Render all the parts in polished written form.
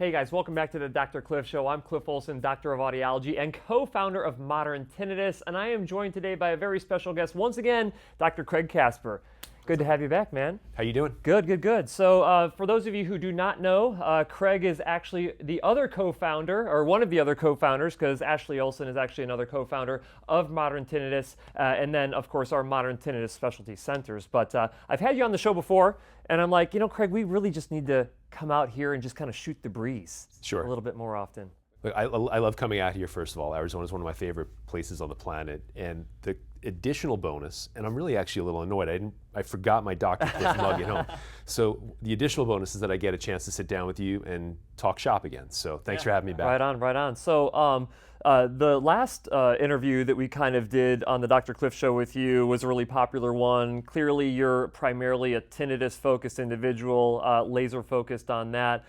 Hey guys, welcome back to the Dr. Cliff Show. I'm Cliff Olson, Doctor of Audiology and co-founder of Modern Tinnitus, and I am joined today by a very special guest, once again, Dr. Craig Kasper. Good to have you back, man. How you doing? Good. So for those of you who do not know, Craig is actually the other co-founder, or one of the other co-founders, because Ashley Olson is actually another co-founder of Modern Tinnitus, and then, of course, our Modern Tinnitus Specialty Centers. But I've had you on the show before, and I'm like, Craig, we really just need to come out here and just kind of shoot the breeze a little bit more often. Look, I love coming out here, first of all. Arizona is one of my favorite places on the planet. And the additional bonus, and I'm really actually a little annoyed, I forgot my Dr. Cliff mug at home. So the additional bonus is that I get a chance to sit down with you and talk shop again. So thanks for having me back. Right on. So the last interview that we kind of did on the Dr. Cliff Show with you was a really popular one. Clearly, you're primarily a tinnitus-focused individual, laser-focused on that.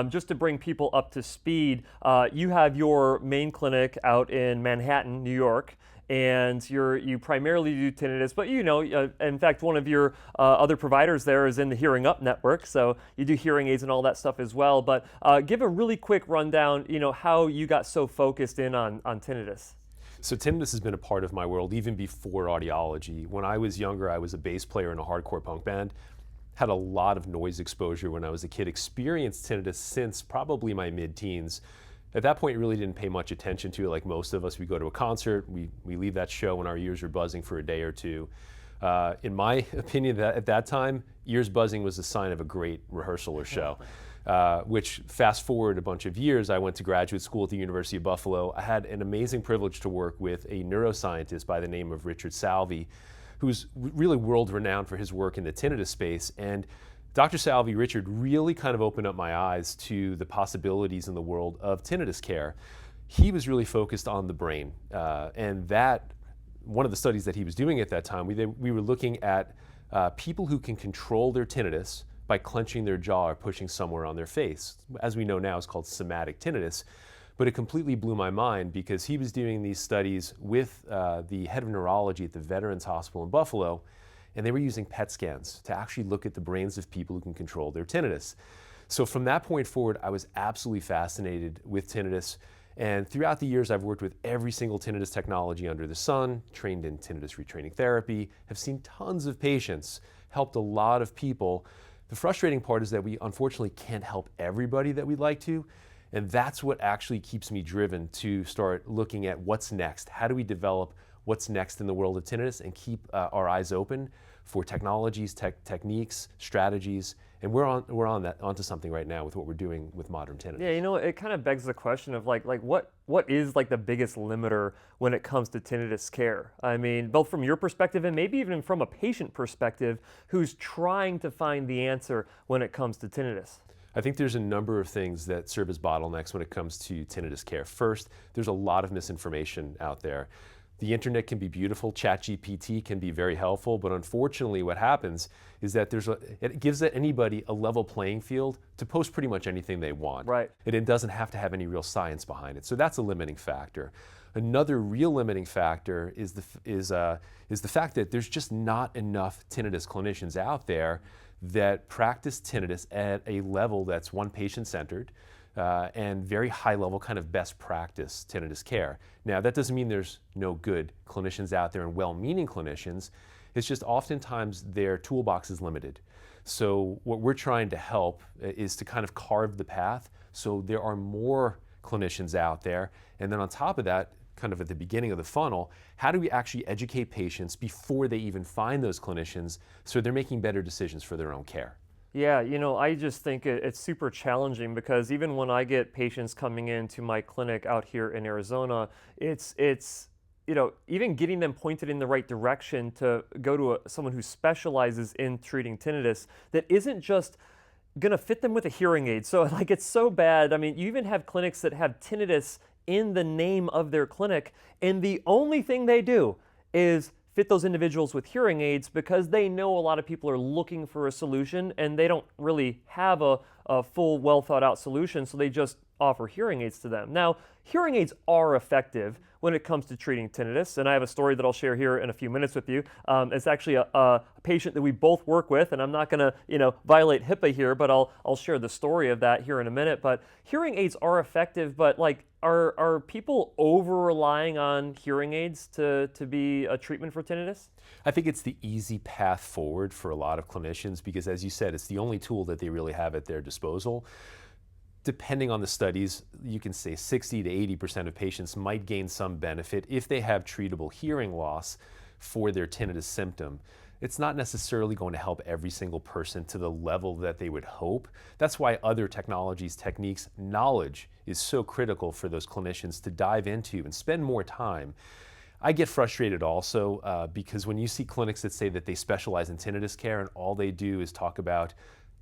Just to bring people up to speed, you have your main clinic out in Manhattan, New York, and you primarily do tinnitus, but in fact, one of your other providers there is in the Hearing Up network, so you do hearing aids and all that stuff as well. But give a really quick rundown, how you got so focused in on tinnitus. So tinnitus has been a part of my world even before audiology. When I was younger, I was a bass player in a hardcore punk band. Had a lot of noise exposure when I was a kid, experienced tinnitus since probably my mid-teens. At that point, really didn't pay much attention to it like most of us. We go to a concert, we leave that show and our ears are buzzing for a day or two. In my opinion, at that time, ears buzzing was a sign of a great rehearsal or show. Which fast forward a bunch of years, I went to graduate school at the University of Buffalo. I had an amazing privilege to work with a neuroscientist by the name of Richard Salvi, who's really world renowned for his work in the tinnitus space. And Dr. Salvi, Richard, really kind of opened up my eyes to the possibilities in the world of tinnitus care. He was really focused on the brain, and that, one of the studies that he was doing at that time, we were looking at people who can control their tinnitus by clenching their jaw or pushing somewhere on their face. As we know now, it's called somatic tinnitus. But it completely blew my mind because he was doing these studies with the head of neurology at the Veterans Hospital in Buffalo, and they were using PET scans to actually look at the brains of people who can control their tinnitus. So from that point forward, I was absolutely fascinated with tinnitus. And throughout the years, I've worked with every single tinnitus technology under the sun, trained in tinnitus retraining therapy, have seen tons of patients, helped a lot of people. The frustrating part is that we unfortunately can't help everybody that we'd like to. And that's what actually keeps me driven to start looking at what's next. How do we develop what's next in the world of tinnitus and keep our eyes open for technologies, techniques, strategies, and we're onto something right now with what we're doing with Modern Tinnitus. Yeah, it kind of begs the question of like what is like the biggest limiter when it comes to tinnitus care? I mean, both from your perspective and maybe even from a patient perspective who's trying to find the answer when it comes to tinnitus. I think there's a number of things that serve as bottlenecks when it comes to tinnitus care. First, there's a lot of misinformation out there. The internet can be beautiful, ChatGPT can be very helpful, but unfortunately what happens is that it gives anybody a level playing field to post pretty much anything they want. Right. And it doesn't have to have any real science behind it. So that's a limiting factor. Another real limiting factor is the fact that there's just not enough tinnitus clinicians out there that practice tinnitus at a level that's one patient-centered, and very high level kind of best practice tinnitus care. Now that doesn't mean there's no good clinicians out there and well-meaning clinicians, it's just oftentimes their toolbox is limited. So what we're trying to help is to kind of carve the path so there are more clinicians out there, and then on top of that, kind of at the beginning of the funnel, how do we actually educate patients before they even find those clinicians so they're making better decisions for their own care? Yeah, I just think it's super challenging because even when I get patients coming into my clinic out here in Arizona, it's even getting them pointed in the right direction to go to someone who specializes in treating tinnitus that isn't just gonna fit them with a hearing aid. So like it's so bad. I mean, you even have clinics that have tinnitus in the name of their clinic, and the only thing they do is fit those individuals with hearing aids because they know a lot of people are looking for a solution and they don't really have a a full, well thought out solution, so they just offer hearing aids to them. Now, hearing aids are effective when it comes to treating tinnitus, and I have a story that I'll share here in a few minutes with you. It's actually a patient that we both work with, and I'm not going to violate HIPAA here, but I'll share the story of that here in a minute. But hearing aids are effective, but like, are people over relying on hearing aids to be a treatment for tinnitus? I think it's the easy path forward for a lot of clinicians because, as you said, it's the only tool that they really have at their disposal. Depending on the studies, you can say 60 to 80% of patients might gain some benefit if they have treatable hearing loss for their tinnitus symptom. It's not necessarily going to help every single person to the level that they would hope. That's why other technologies, techniques, knowledge is so critical for those clinicians to dive into and spend more time. I get frustrated also because when you see clinics that say that they specialize in tinnitus care and all they do is talk about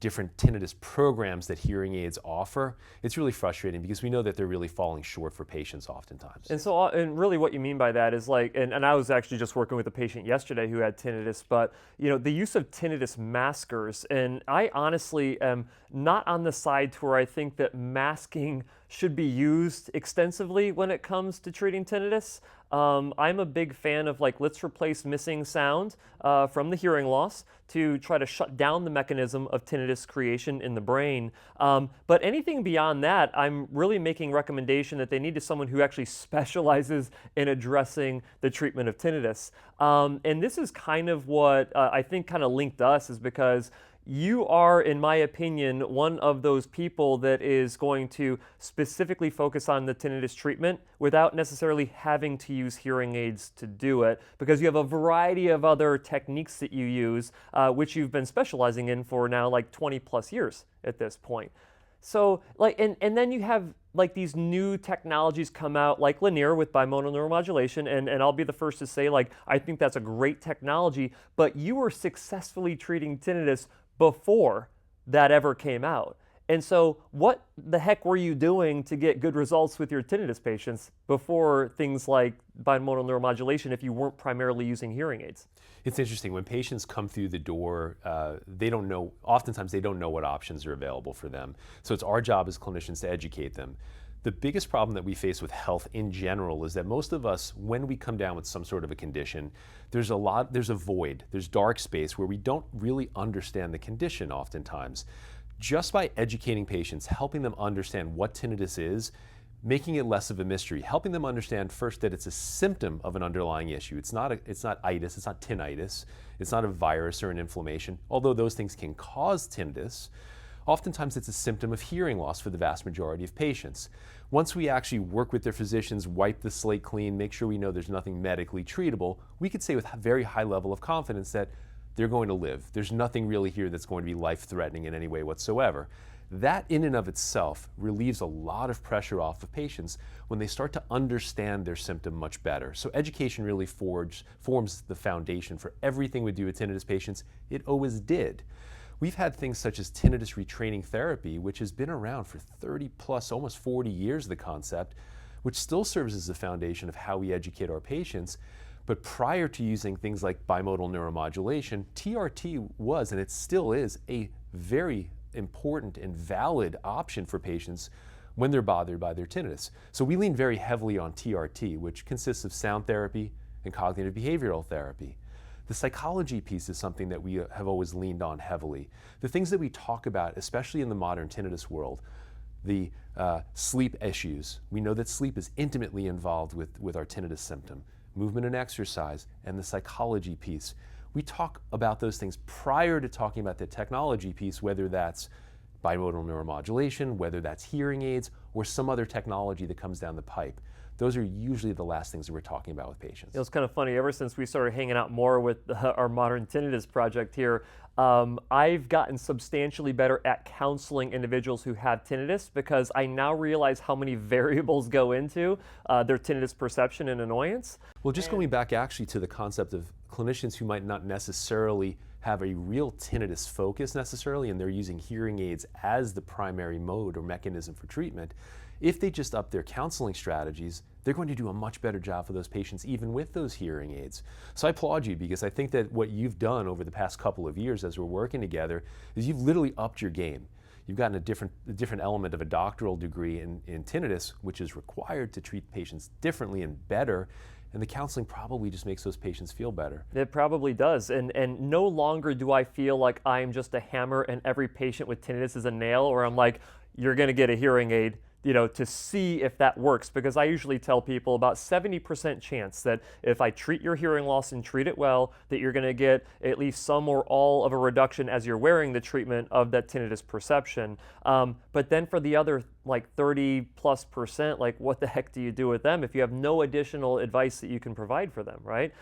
different tinnitus programs that hearing aids offer, it's really frustrating because we know that they're really falling short for patients oftentimes. And so, and really what you mean by that is like, and I was actually just working with a patient yesterday who had tinnitus, but the use of tinnitus maskers, and I honestly am not on the side to where I think that masking should be used extensively when it comes to treating tinnitus. I'm a big fan of like, let's replace missing sound from the hearing loss to try to shut down the mechanism of tinnitus creation in the brain. But anything beyond that, I'm really making recommendation that they need to someone who actually specializes in addressing the treatment of tinnitus. And this is kind of what I think kind of linked us, is because you are, in my opinion, one of those people that is going to specifically focus on the tinnitus treatment without necessarily having to use hearing aids to do it, because you have a variety of other techniques that you use, which you've been specializing in for now like 20 plus years at this point. So like, and then you have like these new technologies come out like linear with bimodal neuromodulation, and I'll be the first to say, like, I think that's a great technology, but you were successfully treating tinnitus before that ever came out. And so what the heck were you doing to get good results with your tinnitus patients before things like bimodal neuromodulation if you weren't primarily using hearing aids? It's interesting, when patients come through the door, oftentimes they don't know what options are available for them. So it's our job as clinicians to educate them. The biggest problem that we face with health in general is that most of us, when we come down with some sort of a condition, there's a void, there's dark space where we don't really understand the condition oftentimes. Just by educating patients, helping them understand what tinnitus is, making it less of a mystery, helping them understand first that it's a symptom of an underlying issue. It's not itis, it's not tinnitus, it's not a virus or an inflammation, although those things can cause tinnitus. Oftentimes it's a symptom of hearing loss for the vast majority of patients. Once we actually work with their physicians, wipe the slate clean, make sure we know there's nothing medically treatable, we could say with a very high level of confidence that they're going to live. There's nothing really here that's going to be life-threatening in any way whatsoever. That in and of itself relieves a lot of pressure off of patients when they start to understand their symptom much better. So education really forms the foundation for everything we do with tinnitus patients. It always did. We've had things such as tinnitus retraining therapy, which has been around for 30 plus, almost 40 years, the concept, which still serves as the foundation of how we educate our patients. But prior to using things like bimodal neuromodulation, TRT was, and it still is, a very important and valid option for patients when they're bothered by their tinnitus. So we lean very heavily on TRT, which consists of sound therapy and cognitive behavioral therapy. The psychology piece is something that we have always leaned on heavily. The things that we talk about, especially in the modern tinnitus world, the sleep issues. We know that sleep is intimately involved with our tinnitus symptom. Movement and exercise, and the psychology piece. We talk about those things prior to talking about the technology piece, whether that's bimodal neuromodulation, whether that's hearing aids, or some other technology that comes down the pipe. Those are usually the last things that we're talking about with patients. It was kind of funny, ever since we started hanging out more with our Modern Tinnitus project here, I've gotten substantially better at counseling individuals who have tinnitus, because I now realize how many variables go into their tinnitus perception and annoyance. Well, just going back actually to the concept of clinicians who might not necessarily have a real tinnitus focus necessarily, and they're using hearing aids as the primary mode or mechanism for treatment, if they just up their counseling strategies, they're going to do a much better job for those patients even with those hearing aids. So I applaud you, because I think that what you've done over the past couple of years as we're working together is you've literally upped your game. You've gotten a different element of a doctoral degree in tinnitus, which is required to treat patients differently and better. And the counseling probably just makes those patients feel better. It probably does. And no longer do I feel like I'm just a hammer and every patient with tinnitus is a nail, or I'm like, you're going to get a hearing aid, to see if that works. Because I usually tell people about 70% chance that if I treat your hearing loss and treat it well, that you're going to get at least some or all of a reduction as you're wearing the treatment of that tinnitus perception. But then for the other like 30+%, like what the heck do you do with them if you have no additional advice that you can provide for them, right?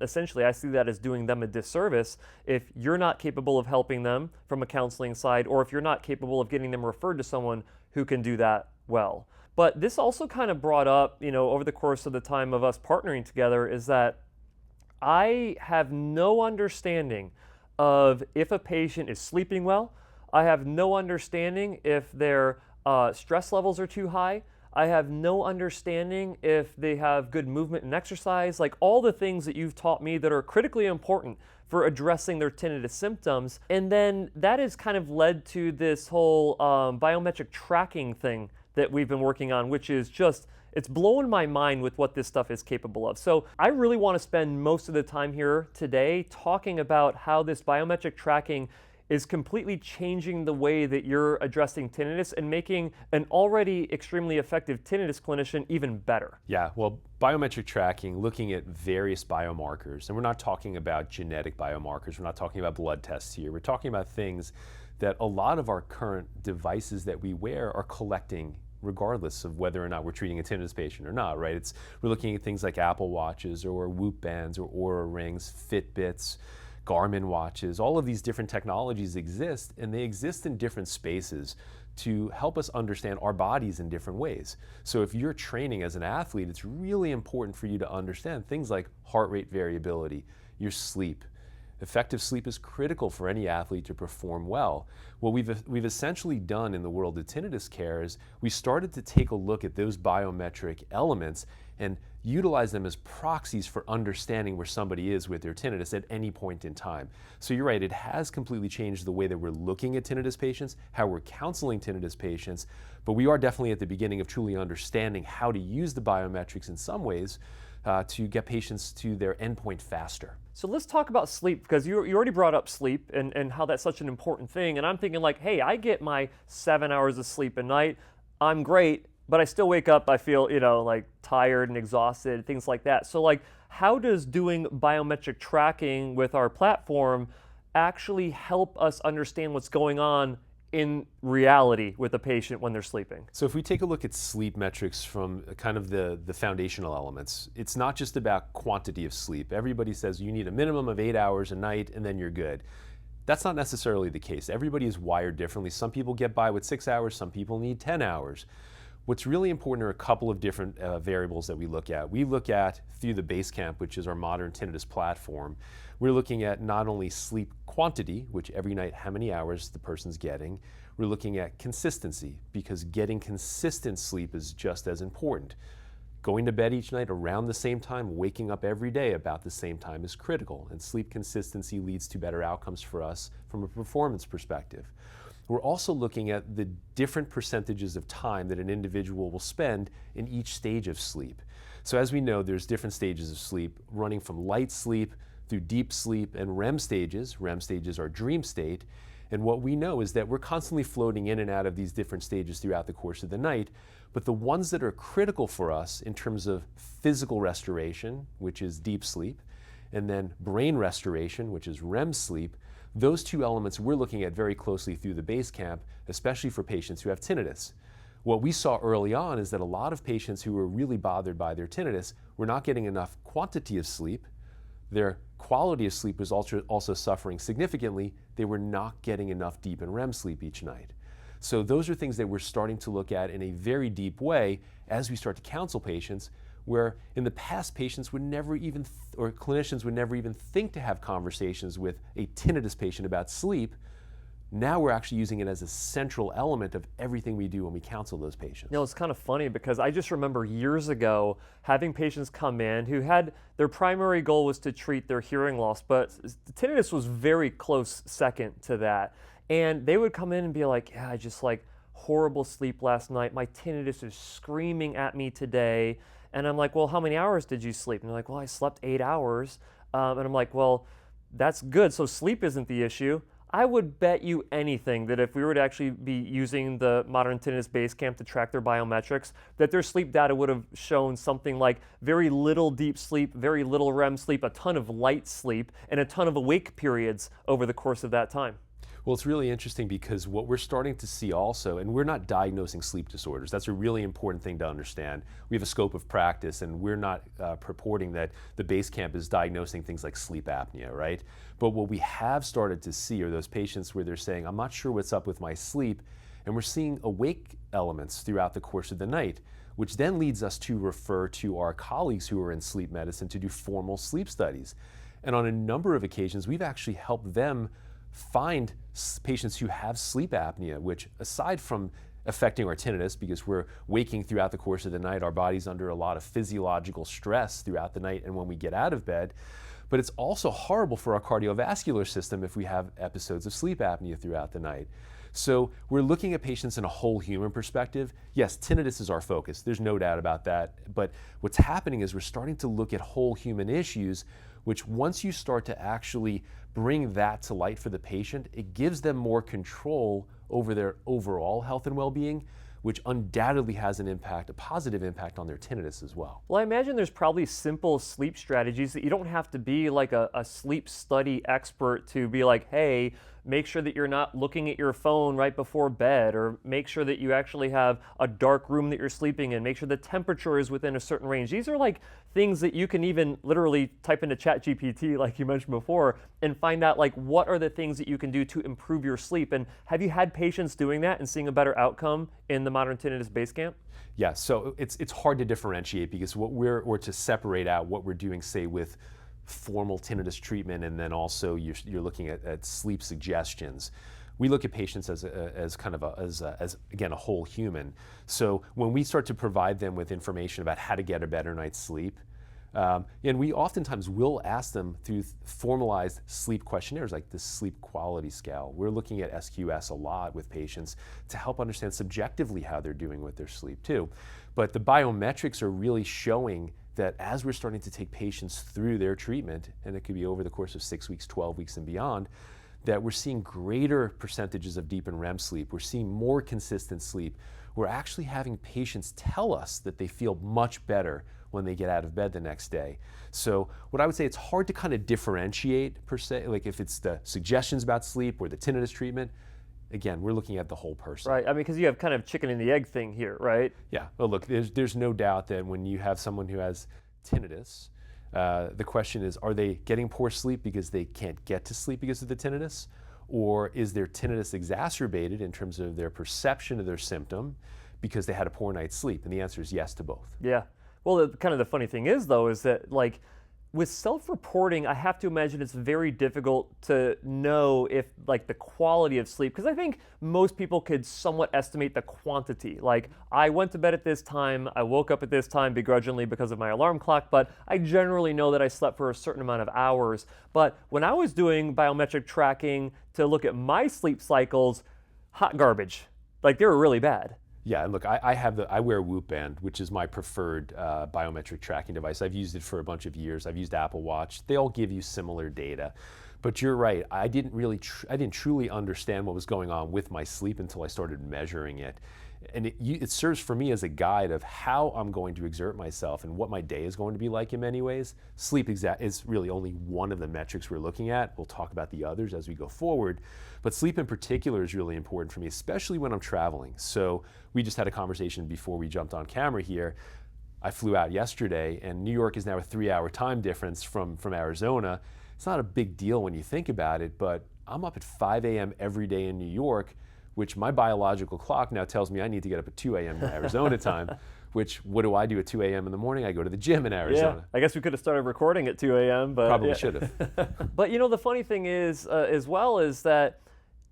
Essentially, I see that as doing them a disservice if you're not capable of helping them from a counseling side, or if you're not capable of getting them referred to someone who can do that well. But this also kind of brought up, over the course of the time of us partnering together, is that I have no understanding of if a patient is sleeping well. I have no understanding if their stress levels are too high. I have no understanding if they have good movement and exercise, like all the things that you've taught me that are critically important for addressing their tinnitus symptoms. And then that has kind of led to this whole biometric tracking thing that we've been working on, which is just, it's blowing my mind with what this stuff is capable of. So I really want to spend most of the time here today talking about how this biometric tracking is completely changing the way that you're addressing tinnitus and making an already extremely effective tinnitus clinician even better. Yeah, well, biometric tracking, looking at various biomarkers, and we're not talking about genetic biomarkers, we're not talking about blood tests here, we're talking about things that a lot of our current devices that we wear are collecting regardless of whether or not we're treating a tinnitus patient or not, right? We're looking at things like Apple Watches or Whoop bands or Oura Rings, Fitbits, Garmin watches. All of these different technologies exist, and they exist in different spaces to help us understand our bodies in different ways. So if you're training as an athlete, it's really important for you to understand things like heart rate variability, your sleep. Effective sleep is critical for any athlete to perform well. What we've essentially done in the world of tinnitus care is we started to take a look at those biometric elements and utilize them as proxies for understanding where somebody is with their tinnitus at any point in time. So you're right, it has completely changed the way that we're looking at tinnitus patients, how we're counseling tinnitus patients, but we are definitely at the beginning of truly understanding how to use the biometrics in some ways to get patients to their endpoint faster. So let's talk about sleep, because you already brought up sleep and how that's such an important thing. And I'm thinking like, hey, I get my 7 hours of sleep a night. I'm great, but I still wake up, I feel, like tired and exhausted, things like that. So like, how does doing biometric tracking with our platform actually help us understand what's going on in reality with a patient when they're sleeping? So if we take a look at sleep metrics from kind of the foundational elements, it's not just about quantity of sleep. Everybody says you need a minimum of 8 hours a night and then you're good. That's not necessarily the case. Everybody is wired differently. Some people get by with 6 hours, some people need 10 hours. What's really important are a couple of different variables that we look at. We look at, through the Basecamp, which is our modern tinnitus platform, we're looking at not only sleep quantity, which every night how many hours the person's getting, we're looking at consistency, because getting consistent sleep is just as important. Going to bed each night around the same time, waking up every day about the same time is critical, and sleep consistency leads to better outcomes for us from a performance perspective. We're also looking at the different percentages of time that an individual will spend in each stage of sleep. So as we know, there's different stages of sleep, running from light sleep through deep sleep and REM stages. REM stages are dream state. And what we know is that we're constantly floating in and out of these different stages throughout the course of the night. But the ones that are critical for us in terms of physical restoration, which is deep sleep, and then brain restoration, which is REM sleep, those two elements we're looking at very closely through the Basecamp, especially for patients who have tinnitus. What we saw early on is that a lot of patients who were really bothered by their tinnitus were not getting enough quantity of sleep. Their quality of sleep was also suffering significantly. They were not getting enough deep and REM sleep each night. So those are things that we're starting to look at in a very deep way as we start to counsel patients, where in the past patients would never even, or clinicians would never even think to have conversations with a tinnitus patient about sleep. Now we're actually using it as a central element of everything we do when we counsel those patients. It's kind of funny because I just remember years ago having patients come in who had their primary goal was to treat their hearing loss, but tinnitus was very close second to that. And they would come in and be like, yeah, I just like horrible sleep last night. My tinnitus is screaming at me today. And I'm like, well, how many hours did you sleep? And they're like, well, I slept 8 hours. And I'm like, well, that's good. So sleep isn't the issue. I would bet you anything that if we were to actually be using the Modern Tinnitus Basecamp to track their biometrics, that their sleep data would have shown something like very little deep sleep, very little REM sleep, a ton of light sleep, and a ton of awake periods over the course of that time. Well, it's really interesting because what we're starting to see also, and we're not diagnosing sleep disorders. That's a really important thing to understand. We have a scope of practice, and we're not purporting that the Basecamp is diagnosing things like sleep apnea, right? But what we have started to see are those patients where they're saying, I'm not sure what's up with my sleep, and we're seeing awake elements throughout the course of the night, which then leads us to refer to our colleagues who are in sleep medicine to do formal sleep studies. And on a number of occasions, we've actually helped them find patients who have sleep apnea, which aside from affecting our tinnitus, because we're waking throughout the course of the night, our body's under a lot of physiological stress throughout the night and when we get out of bed, but it's also horrible for our cardiovascular system if we have episodes of sleep apnea throughout the night. So we're looking at patients in a whole human perspective. Yes, tinnitus is our focus, there's no doubt about that, but what's happening is we're starting to look at whole human issues, which once you start to actually bring that to light for the patient, it gives them more control over their overall health and well-being, which undoubtedly has an impact, a positive impact on their tinnitus as well. Well, I imagine there's probably simple sleep strategies that you don't have to be like a sleep study expert to be like, hey, make sure that you're not looking at your phone right before bed, or make sure that you actually have a dark room that you're sleeping in, make sure the temperature is within a certain range. These are like things that you can even literally type into ChatGPT, like you mentioned before, and find out like what are the things that you can do to improve your sleep. And have you had patients doing that and seeing a better outcome in the Modern Tinnitus Basecamp? Yeah, so it's hard to differentiate because what we're to separate out what we're doing, say, with formal tinnitus treatment, and then also you're looking at sleep suggestions. We look at patients as again a whole human. So when we start to provide them with information about how to get a better night's sleep, and we oftentimes will ask them through formalized sleep questionnaires like the sleep quality scale. We're looking at SQS a lot with patients to help understand subjectively how they're doing with their sleep too. But the biometrics are really showing that as we're starting to take patients through their treatment, and it could be over the course of 6 weeks, 12 weeks and beyond, that we're seeing greater percentages of deep and REM sleep. We're seeing more consistent sleep. We're actually having patients tell us that they feel much better when they get out of bed the next day. So what I would say, it's hard to kind of differentiate per se, like if it's the suggestions about sleep or the tinnitus treatment. Again, we're looking at the whole person. Right, I mean, because you have kind of chicken and the egg thing here, right? Yeah, well look, there's no doubt that when you have someone who has tinnitus, the question is, are they getting poor sleep because they can't get to sleep because of the tinnitus? Or is their tinnitus exacerbated in terms of their perception of their symptom because they had a poor night's sleep? And the answer is yes to both. Yeah. Well, kind of the funny thing is, though, is that like with self-reporting, I have to imagine it's very difficult to know if like the quality of sleep, because I think most people could somewhat estimate the quantity. Like, I went to bed at this time, I woke up at this time begrudgingly because of my alarm clock, but I generally know that I slept for a certain amount of hours. But when I was doing biometric tracking to look at my sleep cycles, hot garbage. Like, they were really bad. Yeah, and look, I wear a Whoop Band, which is my preferred biometric tracking device. I've used it for a bunch of years. I've used Apple Watch. They all give you similar data. But you're right, I didn't truly understand what was going on with my sleep until I started measuring it. And it serves for me as a guide of how I'm going to exert myself and what my day is going to be like in many ways. Sleep is really only one of the metrics we're looking at. We'll talk about the others as we go forward. But sleep in particular is really important for me, especially when I'm traveling. So we just had a conversation before we jumped on camera here. I flew out yesterday, and New York is now a 3-hour time difference from Arizona. It's not a big deal when you think about it, but I'm up at 5 a.m. every day in New York, which my biological clock now tells me I need to get up at 2 a.m. in Arizona time, which what do I do at 2 a.m. in the morning? I go to the gym in Arizona. Yeah, I guess we could have started recording at 2 a.m., but probably yeah. should have. But you know, the funny thing is, as well, is that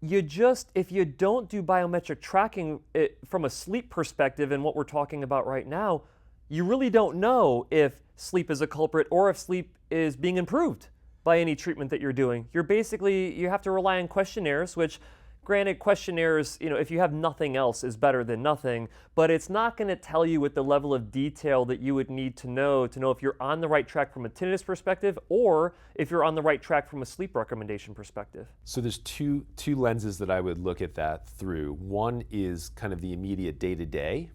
if you don't do biometric tracking from a sleep perspective and what we're talking about right now, you really don't know if sleep is a culprit or if sleep is being improved by any treatment that you're doing. You have to rely on questionnaires, which granted, questionnaires, if you have nothing else, is better than nothing, but it's not going to tell you with the level of detail that you would need to know if you're on the right track from a tinnitus perspective or if you're on the right track from a sleep recommendation perspective. So there's two lenses that I would look at that through. One is kind of the immediate day-to-day,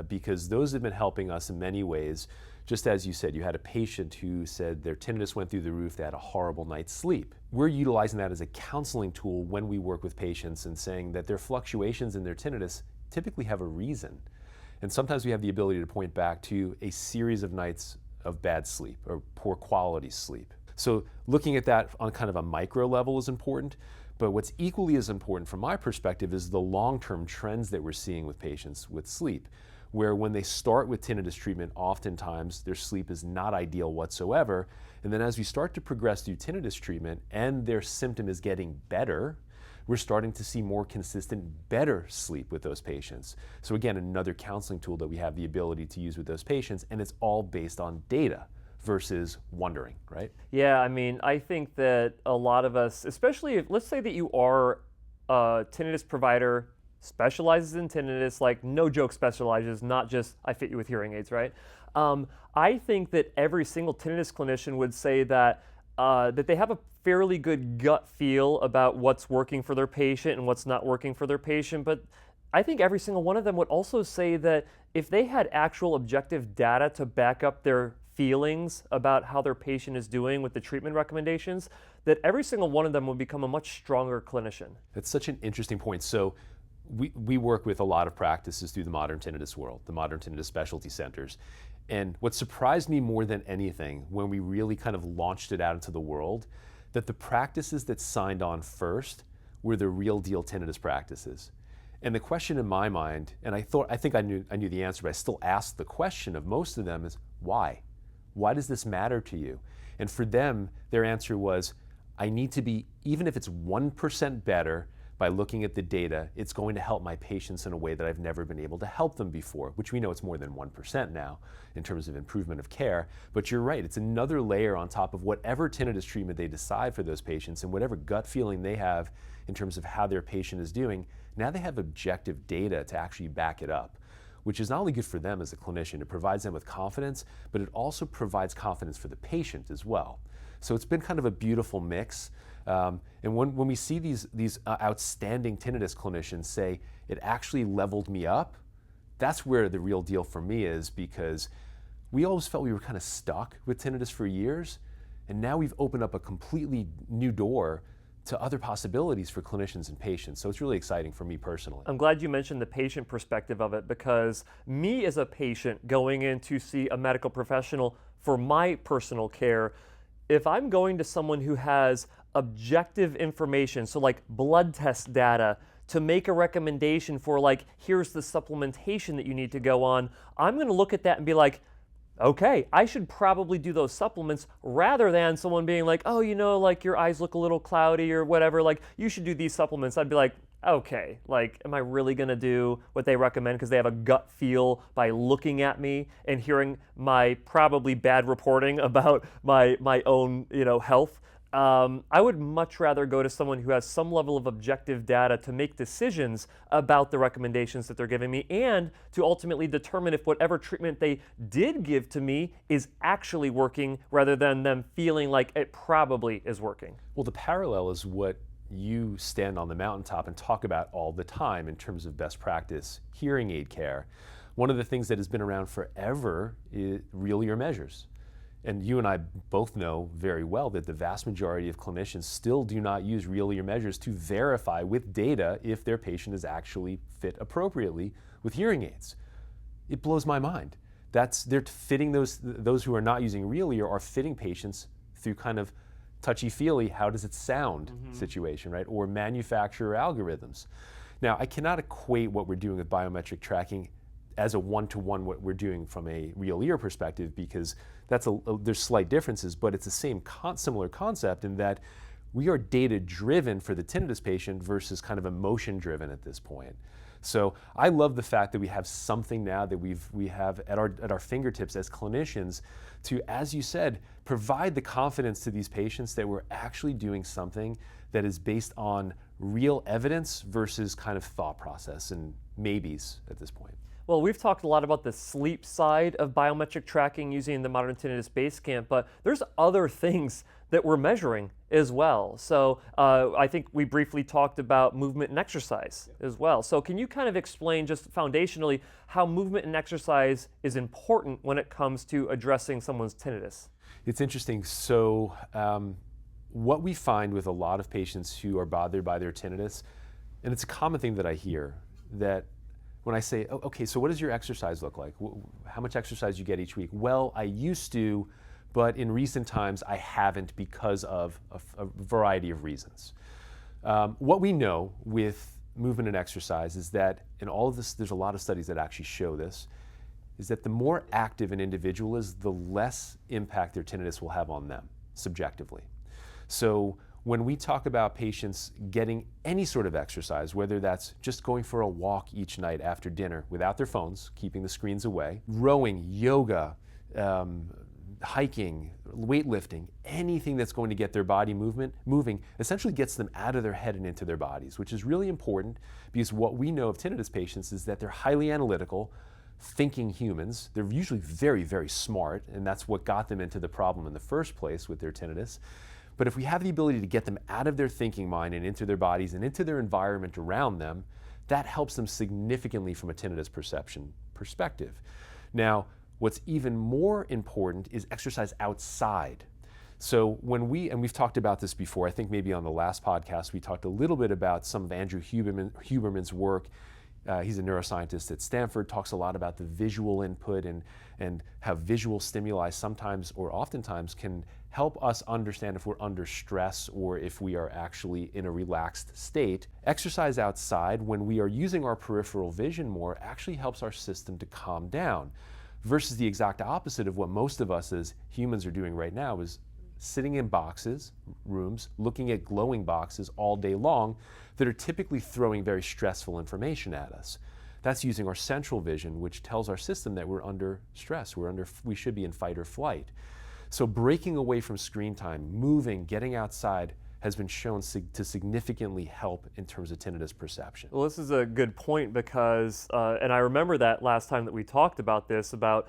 because those have been helping us in many ways. Just as you said, you had a patient who said their tinnitus went through the roof, they had a horrible night's sleep. We're utilizing that as a counseling tool when we work with patients and saying that their fluctuations in their tinnitus typically have a reason. And sometimes we have the ability to point back to a series of nights of bad sleep or poor quality sleep. So looking at that on kind of a micro level is important, but what's equally as important from my perspective is the long-term trends that we're seeing with patients with sleep, where when they start with tinnitus treatment, oftentimes their sleep is not ideal whatsoever. And then as we start to progress through tinnitus treatment and their symptom is getting better, we're starting to see more consistent, better sleep with those patients. So again, another counseling tool that we have the ability to use with those patients, and it's all based on data versus wondering, right? Yeah, I think that a lot of us, especially if, let's say that you are a tinnitus provider, specializes in tinnitus, like no joke specializes, not just I fit you with hearing aids, right? I think that every single tinnitus clinician would say that they have a fairly good gut feel about what's working for their patient and what's not working for their patient, but I think every single one of them would also say that if they had actual objective data to back up their feelings about how their patient is doing with the treatment recommendations, that every single one of them would become a much stronger clinician. That's such an interesting point. So we work with a lot of practices through the Modern Tinnitus world, the Modern Tinnitus Specialty Centers. And what surprised me more than anything when we really kind of launched it out into the world, that the practices that signed on first were the real deal tinnitus practices. And the question in my mind, and I think I knew the answer, but I still asked the question of most of them is, why? Why does this matter to you? And for them, their answer was, I need to be, even if it's 1% better, by looking at the data, it's going to help my patients in a way that I've never been able to help them before, which we know it's more than 1% now in terms of improvement of care. But you're right, it's another layer on top of whatever tinnitus treatment they decide for those patients and whatever gut feeling they have in terms of how their patient is doing. Now they have objective data to actually back it up, which is not only good for them as a clinician, it provides them with confidence, but it also provides confidence for the patient as well. So it's been kind of a beautiful mix. And when we see these outstanding tinnitus clinicians say, it actually leveled me up, that's where the real deal for me is, because we always felt we were kind of stuck with tinnitus for years, and now we've opened up a completely new door to other possibilities for clinicians and patients. So it's really exciting for me personally. I'm glad you mentioned the patient perspective of it, because me as a patient going in to see a medical professional for my personal care, if I'm going to someone who has objective information, so like blood test data, to make a recommendation for like, here's the supplementation that you need to go on, I'm going to look at that and be like, okay, I should probably do those supplements, rather than someone being like, oh, like your eyes look a little cloudy or whatever, like you should do these supplements. I'd be like, okay, like, am I really gonna do what they recommend because they have a gut feel by looking at me and hearing my probably bad reporting about my own, health? I would much rather go to someone who has some level of objective data to make decisions about the recommendations that they're giving me, and to ultimately determine if whatever treatment they did give to me is actually working, rather than them feeling like it probably is working. Well, the parallel is what you stand on the mountaintop and talk about all the time in terms of best practice hearing aid care. One of the things that has been around forever is real ear measures. And you and I both know very well that the vast majority of clinicians still do not use real ear measures to verify with data if their patient is actually fit appropriately with hearing aids. It blows my mind. They're fitting those who are not using real ear are fitting patients through kind of touchy-feely, how does it sound situation, right? Or manufacturer algorithms. Now, I cannot equate what we're doing with biometric tracking as a one-to-one what we're doing from a real ear perspective, because there's slight differences, but it's the same similar concept in that we are data-driven for the tinnitus patient versus kind of emotion-driven at this point. So I love the fact that we have something now that we have at our fingertips as clinicians to, as you said, provide the confidence to these patients that we're actually doing something that is based on real evidence versus kind of thought process and maybes at this point. Well, we've talked a lot about the sleep side of biometric tracking using the Modern Tinnitus Basecamp, but there's other things that we're measuring as well. So I think we briefly talked about movement and exercise as well. So can you kind of explain just foundationally how movement and exercise is important when it comes to addressing someone's tinnitus? It's interesting. So what we find with a lot of patients who are bothered by their tinnitus, and it's a common thing that I hear, that when I say, oh, okay, so what does your exercise look like? How much exercise you get each week? Well, I used to, but in recent times I haven't because of a variety of reasons. What we know with movement and exercise is that in all of this, there's a lot of studies that actually show this, is that the more active an individual is, the less impact their tinnitus will have on them subjectively. So when we talk about patients getting any sort of exercise, whether that's just going for a walk each night after dinner without their phones, keeping the screens away, rowing, yoga, hiking, weightlifting, anything that's going to get their body moving essentially gets them out of their head and into their bodies, which is really important because what we know of tinnitus patients is that they're highly analytical, thinking humans. They're usually very, very smart, and that's what got them into the problem in the first place with their tinnitus. But if we have the ability to get them out of their thinking mind and into their bodies and into their environment around them, that helps them significantly from a tinnitus perspective. Now, what's even more important is exercise outside. So when we've talked about this before, I think maybe on the last podcast, we talked a little bit about some of Andrew Huberman's work. He's a neuroscientist at Stanford, talks a lot about the visual input and how visual stimuli sometimes or oftentimes can help us understand if we're under stress or if we are actually in a relaxed state. Exercise outside, when we are using our peripheral vision more, actually helps our system to calm down, versus the exact opposite of what most of us as humans are doing right now, is sitting in rooms, looking at glowing boxes all day long that are typically throwing very stressful information at us. That's using our central vision, which tells our system that we're under stress, we should be in fight or flight. So breaking away from screen time, moving, getting outside has been shown to significantly help in terms of tinnitus perception. Well, this is a good point because, and I remember that last time that we talked about this, about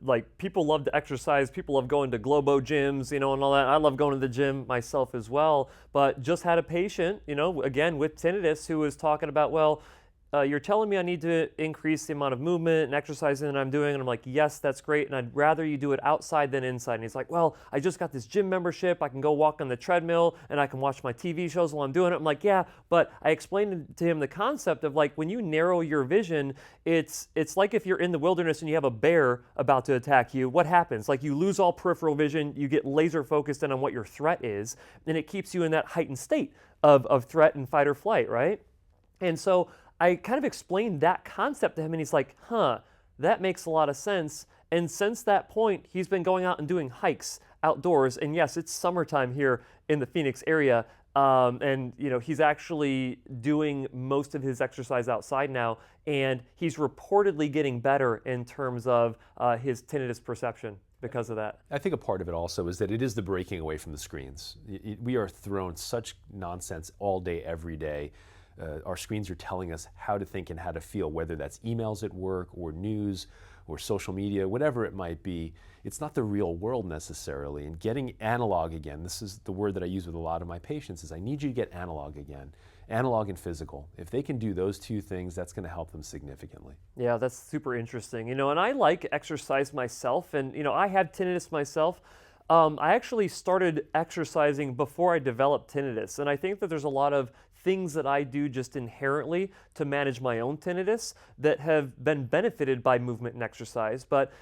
like people love to exercise, people love going to Globo gyms, and all that. I love going to the gym myself as well, but just had a patient, again with tinnitus who was talking about, well, you're telling me I need to increase the amount of movement and exercising that I'm doing. And I'm like, yes, that's great. And I'd rather you do it outside than inside. And he's like, well, I just got this gym membership. I can go walk on the treadmill and I can watch my TV shows while I'm doing it. I'm like, yeah, but I explained to him the concept of like, when you narrow your vision, it's like if you're in the wilderness and you have a bear about to attack you, what happens? Like you lose all peripheral vision, you get laser focused in on what your threat is, and it keeps you in that heightened state of threat and fight or flight, right? And so I kind of explained that concept to him and he's like, that makes a lot of sense. And since that point, he's been going out and doing hikes outdoors. And yes, it's summertime here in the Phoenix area. And he's actually doing most of his exercise outside now. And he's reportedly getting better in terms of his tinnitus perception because of that. I think a part of it also is that it is the breaking away from the screens. We are thrown such nonsense all day, every day. Our screens are telling us how to think and how to feel, whether that's emails at work or news or social media, whatever it might be. It's not the real world necessarily. And getting analog again, this is the word that I use with a lot of my patients, is I need you to get analog again. Analog and physical. If they can do those two things, that's going to help them significantly. Yeah, that's super interesting. And I like exercise myself, and I had tinnitus myself. I actually started exercising before I developed tinnitus, and I think that there's a lot of things that I do just inherently to manage my own tinnitus that have been benefited by movement and exercise. But,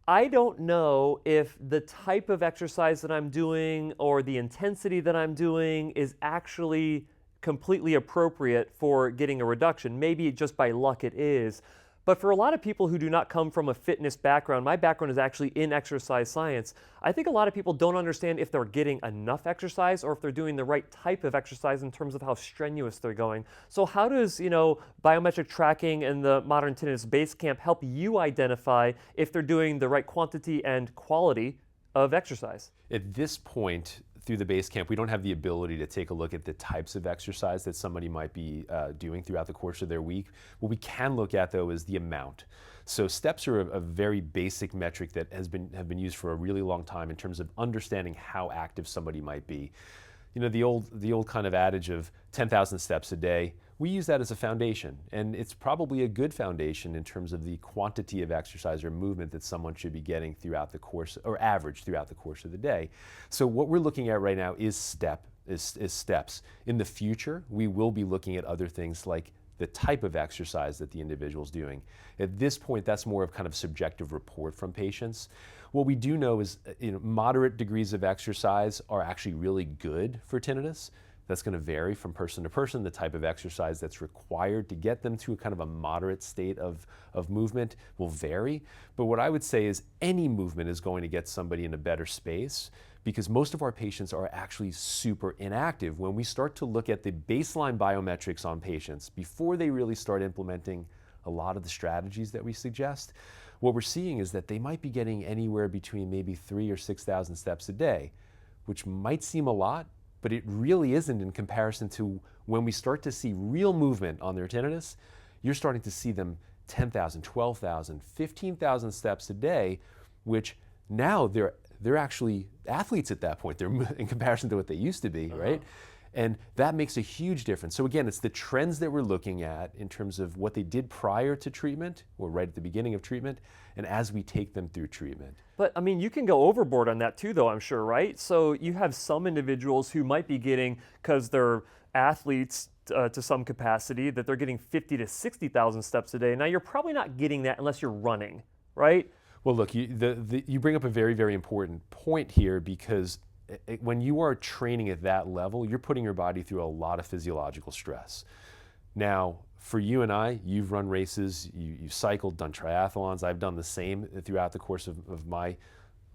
I don't know if the type of exercise that I'm doing or the intensity that I'm doing is actually completely appropriate for getting a reduction. Maybe just by luck it is. But for a lot of people who do not come from a fitness background, my background is actually in exercise science, I think a lot of people don't understand if they're getting enough exercise or if they're doing the right type of exercise in terms of how strenuous they're going. So how does, biometric tracking and the Modern Tinnitus Basecamp help you identify if they're doing the right quantity and quality of exercise? At this point, through the Basecamp, we don't have the ability to take a look at the types of exercise that somebody might be doing throughout the course of their week. What we can look at, though, is the amount. So steps are a very basic metric that have been used for a really long time in terms of understanding how active somebody might be. You know, the old kind of adage of 10,000 steps a day, we use that as a foundation, and it's probably a good foundation in terms of the quantity of exercise or movement that someone should be getting throughout the course, or average throughout the course of the day. So what we're looking at right now is steps. In the future, we will be looking at other things like the type of exercise that the individual's doing. At this point, that's more of kind of subjective report from patients. What we do know is, moderate degrees of exercise are actually really good for tinnitus. That's going to vary from person to person. The type of exercise that's required to get them to a kind of a moderate state of movement will vary. But what I would say is any movement is going to get somebody in a better space, because most of our patients are actually super inactive. When we start to look at the baseline biometrics on patients before they really start implementing a lot of the strategies that we suggest, what we're seeing is that they might be getting anywhere between maybe 3,000 or 6,000 steps a day, which might seem a lot, but it really isn't in comparison to when we start to see real movement on their tinnitus. You're starting to see them 10,000, 12,000, 15,000 steps a day, which now they're actually athletes at that point. They're in comparison to what they used to be, right? And that makes a huge difference. So again, it's the trends that we're looking at in terms of what they did prior to treatment, or right at the beginning of treatment, and as we take them through treatment. But I mean, you can go overboard on that too, though, I'm sure, right? So you have some individuals who might be getting, because they're athletes to some capacity, that they're getting 50 to 60,000 steps a day. Now, you're probably not getting that unless you're running, right? Well, look, you bring up a very, very important point here, because when you are training at that level, you're putting your body through a lot of physiological stress. Now, for you and I, you've run races, you've cycled, done triathlons. I've done the same throughout the course of my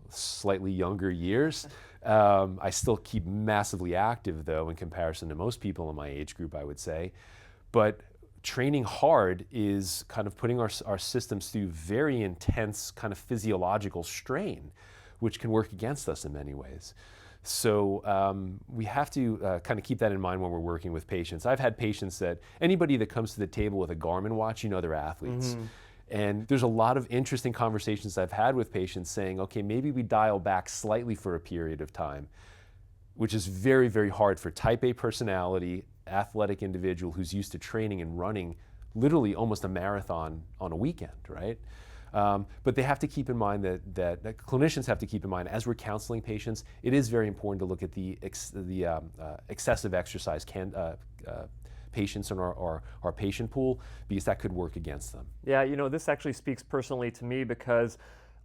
slightly younger years. I still keep massively active, though, in comparison to most people in my age group, I would say. But training hard is kind of putting our systems through very intense kind of physiological strain, which can work against us in many ways. So we have to kind of keep that in mind when we're working with patients. I've had patients that, anybody that comes to the table with a Garmin watch, they're athletes. Mm-hmm. And there's a lot of interesting conversations I've had with patients saying, okay, maybe we dial back slightly for a period of time, which is very, very hard for type A personality, athletic individual who's used to training and running literally almost a marathon on a weekend, right? But they have to keep in mind that clinicians have to keep in mind, as we're counseling patients, it is very important to look at the excessive exercise patients in our patient pool, because that could work against them. Yeah, this actually speaks personally to me, because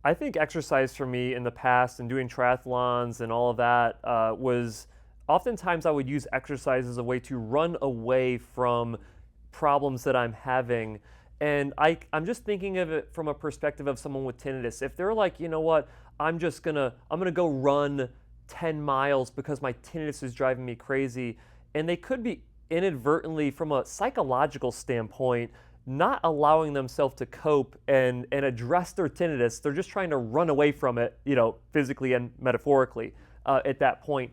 I think exercise for me in the past and doing triathlons and all of that was oftentimes I would use exercise as a way to run away from problems that I'm having. And I'm just thinking of it from a perspective of someone with tinnitus. If they're like, you know what, I'm gonna go run 10 miles because my tinnitus is driving me crazy, and they could be inadvertently, from a psychological standpoint, not allowing themselves to cope and address their tinnitus. They're just trying to run away from it, physically and metaphorically at that point.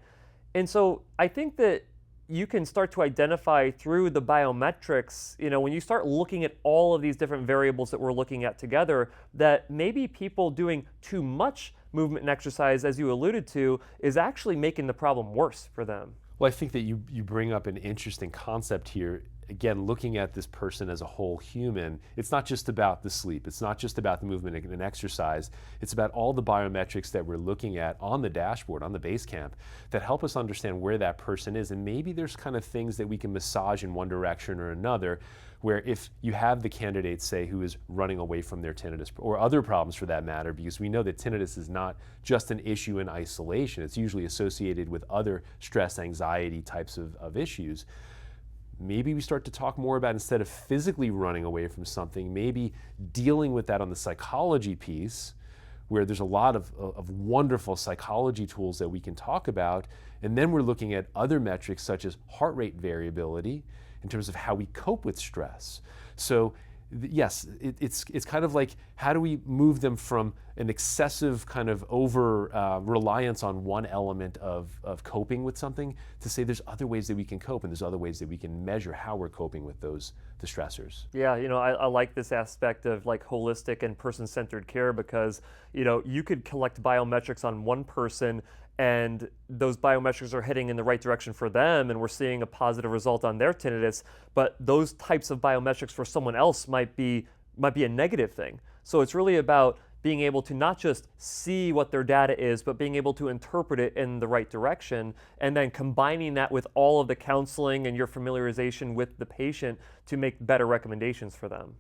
And so I think that you can start to identify through the biometrics, when you start looking at all of these different variables that we're looking at together, that maybe people doing too much movement and exercise, as you alluded to, is actually making the problem worse for them. Well, I think that you bring up an interesting concept here. Again, looking at this person as a whole human, it's not just about the sleep, it's not just about the movement and exercise, it's about all the biometrics that we're looking at on the dashboard, on the Basecamp, that help us understand where that person is. And maybe there's kind of things that we can massage in one direction or another, where if you have the candidate, say, who is running away from their tinnitus, or other problems for that matter, because we know that tinnitus is not just an issue in isolation, it's usually associated with other stress, anxiety types of issues. Maybe we start to talk more about, instead of physically running away from something, maybe dealing with that on the psychology piece, where there's a lot of wonderful psychology tools that we can talk about. And then we're looking at other metrics such as heart rate variability in terms of how we cope with stress. So yes, it's kind of like, how do we move them from an excessive kind of over reliance on one element of coping with something to say there's other ways that we can cope, and there's other ways that we can measure how we're coping with the stressors. Yeah, I like this aspect of like holistic and person-centered care, because, you could collect biometrics on one person and those biometrics are heading in the right direction for them and we're seeing a positive result on their tinnitus, but those types of biometrics for someone else might be a negative thing. So it's really about being able to not just see what their data is, but being able to interpret it in the right direction, and then combining that with all of the counseling and your familiarization with the patient to make better recommendations for them.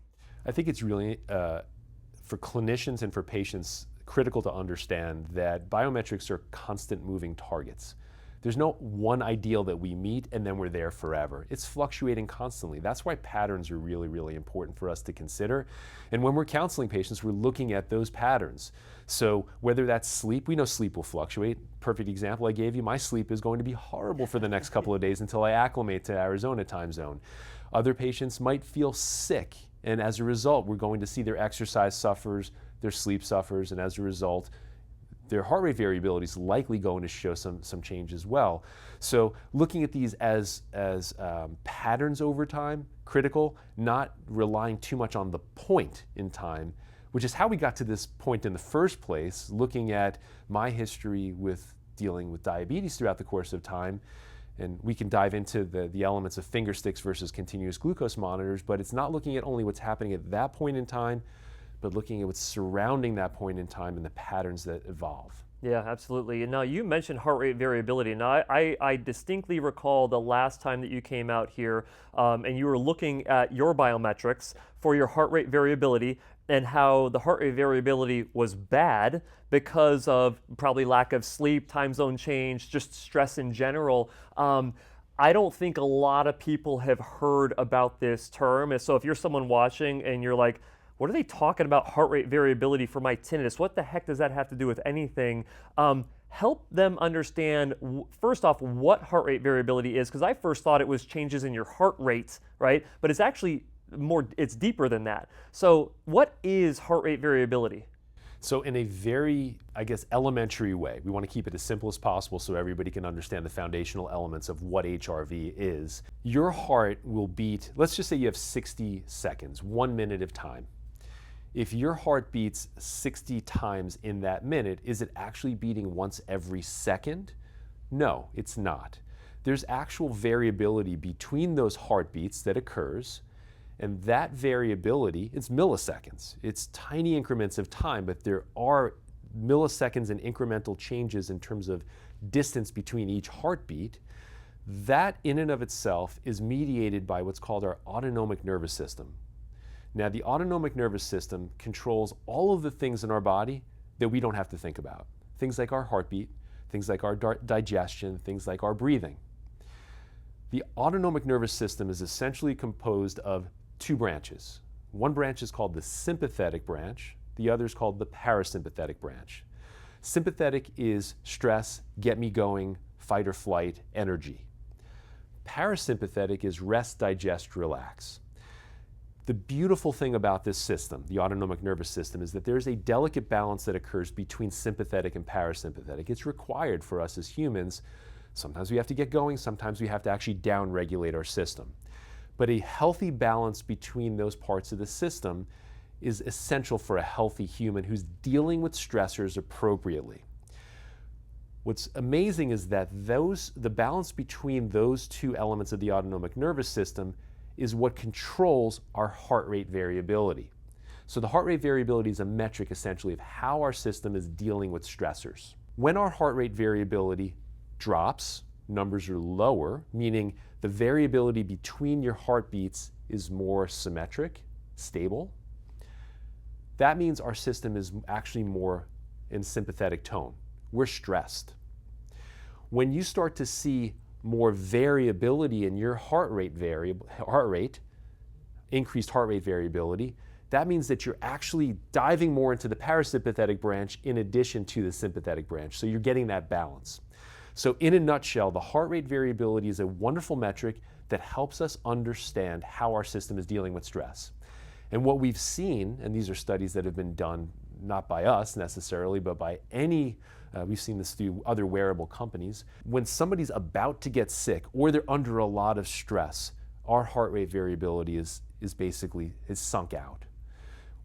I think it's really, for clinicians and for patients, critical to understand that biometrics are constant moving targets. There's no one ideal that we meet and then we're there forever. It's fluctuating constantly. That's why patterns are really, really important for us to consider. And when we're counseling patients, we're looking at those patterns. So whether that's sleep, we know sleep will fluctuate. Perfect example I gave you, my sleep is going to be horrible for the next couple of days until I acclimate to Arizona time zone. Other patients might feel sick, and as a result, we're going to see their exercise suffers, their sleep suffers, and as a result, their heart rate variability is likely going to show some change as well. So looking at these as patterns over time, critical, not relying too much on the point in time, which is how we got to this point in the first place, looking at my history with dealing with diabetes throughout the course of time. And we can dive into the elements of finger sticks versus continuous glucose monitors, but it's not looking at only what's happening at that point in time, but looking at what's surrounding that point in time and the patterns that evolve. Yeah, absolutely. And now you mentioned heart rate variability. Now I distinctly recall the last time that you came out here and you were looking at your biometrics for your heart rate variability, and how the heart rate variability was bad because of probably lack of sleep, time zone change, just stress in general. I don't think a lot of people have heard about this term. And so if you're someone watching and you're like, what are they talking about heart rate variability for my tinnitus? What the heck does that have to do with anything? Help them understand, first off, what heart rate variability is, because I first thought it was changes in your heart rate, right? But it's actually it's deeper than that. So what is heart rate variability? So in a very, elementary way, we want to keep it as simple as possible so everybody can understand the foundational elements of what HRV is. Your heart will beat, let's just say you have 60 seconds, 1 minute of time. If your heart beats 60 times in that minute, is it actually beating once every second? No, it's not. There's actual variability between those heartbeats that occurs, and that variability, it's milliseconds. It's tiny increments of time, but there are milliseconds and incremental changes in terms of distance between each heartbeat. That in and of itself is mediated by what's called our autonomic nervous system. Now, the autonomic nervous system controls all of the things in our body that we don't have to think about. Things like our heartbeat, things like our digestion, things like our breathing. The autonomic nervous system is essentially composed of two branches. One branch is called the sympathetic branch, the other is called the parasympathetic branch. Sympathetic is stress, get me going, fight or flight, energy. Parasympathetic is rest, digest, relax. The beautiful thing about this system, the autonomic nervous system, is that there's a delicate balance that occurs between sympathetic and parasympathetic. It's required for us as humans. Sometimes we have to get going, sometimes we have to actually down-regulate our system. But a healthy balance between those parts of the system is essential for a healthy human who's dealing with stressors appropriately. What's amazing is that the balance between those two elements of the autonomic nervous system is what controls our heart rate variability. So the heart rate variability is a metric essentially of how our system is dealing with stressors. When our heart rate variability drops, numbers are lower, meaning the variability between your heartbeats is more symmetric, stable. That means our system is actually more in sympathetic tone. We're stressed. When you start to see more variability in your increased heart rate variability, that means that you're actually diving more into the parasympathetic branch in addition to the sympathetic branch. So you're getting that balance. So in a nutshell, the heart rate variability is a wonderful metric that helps us understand how our system is dealing with stress. And what we've seen, and these are studies that have been done not by us necessarily, but by we've seen this through other wearable companies, when somebody's about to get sick or they're under a lot of stress, our heart rate variability is sunk out.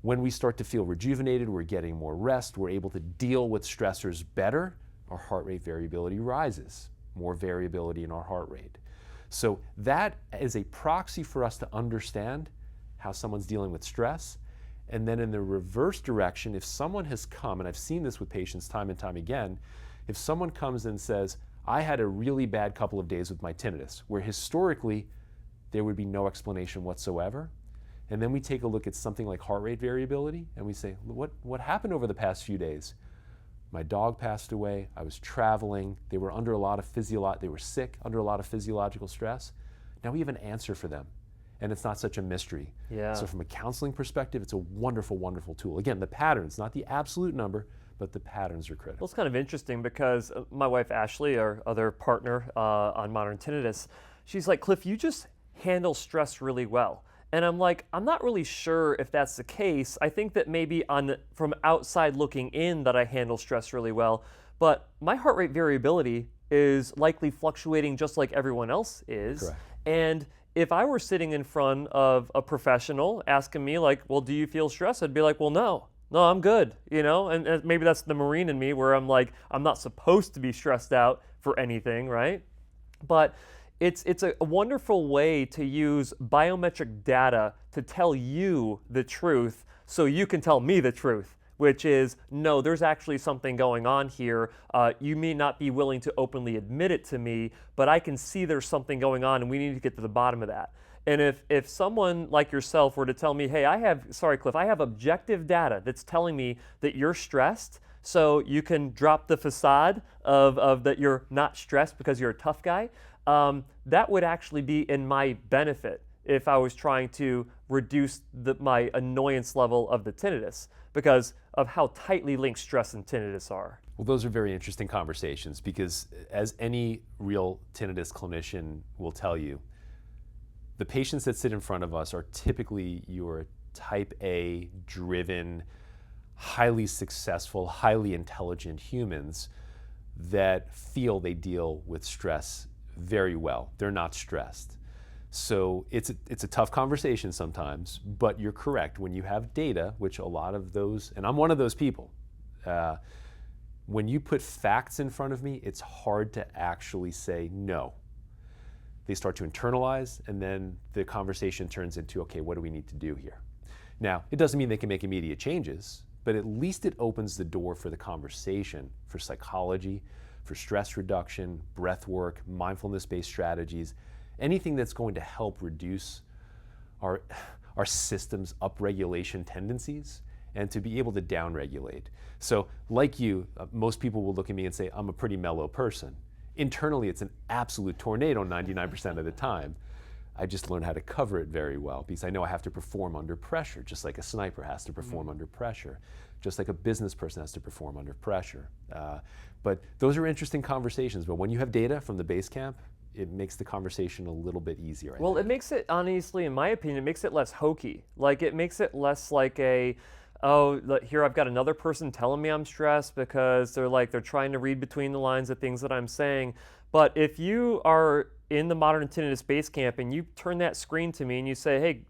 When we start to feel rejuvenated, we're getting more rest, we're able to deal with stressors better, our heart rate variability rises, more variability in our heart rate. So that is a proxy for us to understand how someone's dealing with stress. And then in the reverse direction, if someone has come, and I've seen this with patients time and time again, if someone comes and says, I had a really bad couple of days with my tinnitus, where historically there would be no explanation whatsoever, and then we take a look at something like heart rate variability, and we say, what happened over the past few days? My dog passed away, I was traveling, they were sick, under a lot of physiological stress. Now we have an answer for them. And it's not such a mystery. Yeah. So from a counseling perspective, it's a wonderful, wonderful tool. Again, the patterns, not the absolute number, but the patterns are critical. Well, it's kind of interesting because my wife Ashley, our other partner on Modern Tinnitus, she's like, Cliff, you just handle stress really well. And I'm like, I'm not really sure if that's the case. I think that maybe from outside looking in that I handle stress really well, but my heart rate variability is likely fluctuating just like everyone else is. Correct. And if I were sitting in front of a professional asking me like, well, do you feel stressed? I'd be like, well, no, I'm good, and maybe that's the Marine in me where I'm like, I'm not supposed to be stressed out for anything, right? But it's a wonderful way to use biometric data to tell you the truth so you can tell me the truth, which is, no, there's actually something going on here. You may not be willing to openly admit it to me, but I can see there's something going on and we need to get to the bottom of that. And if someone like yourself were to tell me, hey, Cliff, I have objective data that's telling me that you're stressed, so you can drop the facade of that you're not stressed because you're a tough guy, that would actually be in my benefit if I was trying to reduce my annoyance level of the tinnitus, because of how tightly linked stress and tinnitus are. Well, those are very interesting conversations because as any real tinnitus clinician will tell you, the patients that sit in front of us are typically your type A driven, highly successful, highly intelligent humans that feel they deal with stress very well. They're not stressed. So it's a tough conversation sometimes, but you're correct. When you have data, which a lot of those, and I'm one of those people, when you put facts in front of me, it's hard to actually say no. They start to internalize, and then the conversation turns into, okay, what do we need to do here? Now, it doesn't mean they can make immediate changes, but at least it opens the door for the conversation, for psychology, for stress reduction, breath work, mindfulness-based strategies, anything that's going to help reduce our system's upregulation tendencies and to be able to downregulate. So like you, most people will look at me and say, I'm a pretty mellow person. Internally, it's an absolute tornado 99% of the time. I just learned how to cover it very well because I know I have to perform under pressure, just like a sniper has to perform under pressure, just like a business person has to perform under pressure. But those are interesting conversations. But when you have data from the Basecamp, it makes the conversation a little bit easier. Well, it makes it, honestly, in my opinion, it makes it less hokey. Like, it makes it less like here I've got another person telling me I'm stressed because they're trying to read between the lines of things that I'm saying. But if you are in the Modern Tinnitus Basecamp and you turn that screen to me and you say, hey,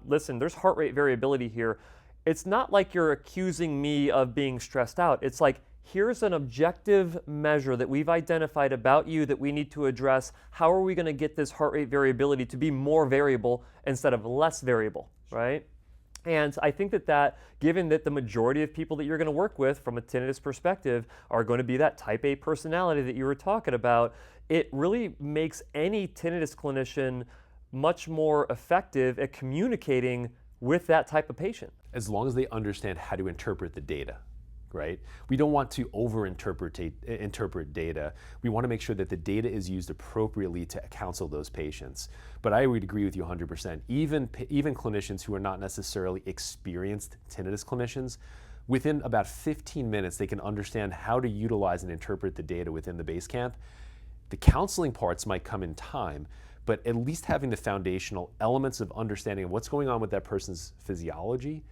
listen, there's heart rate variability here. It's not like you're accusing me of being stressed out. It's like, here's an objective measure that we've identified about you that we need to address. How are we going to get this heart rate variability to be more variable instead of less variable, right? And I think that given that the majority of people that you're going to work with from a tinnitus perspective are going to be that type A personality that you were talking about, it really makes any tinnitus clinician much more effective at communicating with that type of patient. As long as they understand how to interpret the data, right? We don't want to interpret data. We want to make sure that the data is used appropriately to counsel those patients. But I would agree with you 100%. Even clinicians who are not necessarily experienced tinnitus clinicians, within about 15 minutes, they can understand how to utilize and interpret the data within the Basecamp. The counseling parts might come in time, but at least having the foundational elements of understanding of what's going on with that person's physiology